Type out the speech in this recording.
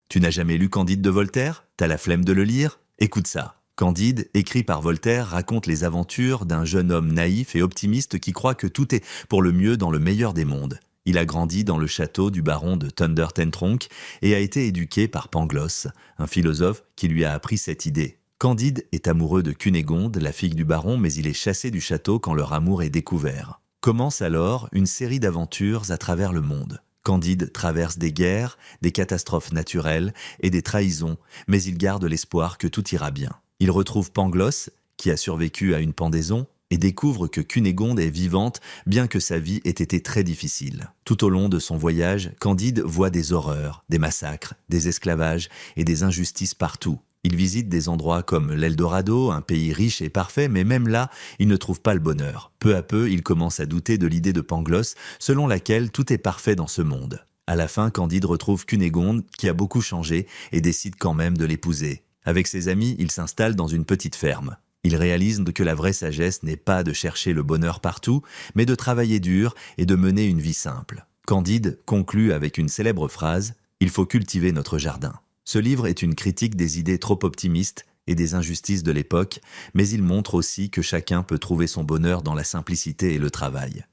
Tu n'as jamais lu Candide de Voltaire? T'as la flemme de le lire? Écoute ça. Candide, écrit par Voltaire, raconte les aventures d'un jeune homme naïf et optimiste qui croit que tout est pour le mieux dans le meilleur des mondes. Il a grandi dans le château du baron de Thunder Ten Tronckh et a été éduqué par Pangloss, un philosophe qui lui a appris cette idée. Candide est amoureux de Cunégonde, la fille du baron, mais il est chassé du château quand leur amour est découvert. Commence alors une série d'aventures à travers le monde. Candide traverse des guerres, des catastrophes naturelles et des trahisons, mais il garde l'espoir que tout ira bien. Il retrouve Pangloss, qui a survécu à une pendaison, et découvre que Cunégonde est vivante, bien que sa vie ait été très difficile. Tout au long de son voyage, Candide voit des horreurs, des massacres, des esclavages et des injustices partout. Il visite des endroits comme l'Eldorado, un pays riche et parfait, mais même là, il ne trouve pas le bonheur. Peu à peu, il commence à douter de l'idée de Pangloss, selon laquelle tout est parfait dans ce monde. À la fin, Candide retrouve Cunégonde, qui a beaucoup changé, et décide quand même de l'épouser. Avec ses amis, il s'installe dans une petite ferme. Il réalise que la vraie sagesse n'est pas de chercher le bonheur partout, mais de travailler dur et de mener une vie simple. Candide conclut avec une célèbre phrase « Il faut cultiver notre jardin ». Ce livre est une critique des idées trop optimistes et des injustices de l'époque, mais il montre aussi que chacun peut trouver son bonheur dans la simplicité et le travail.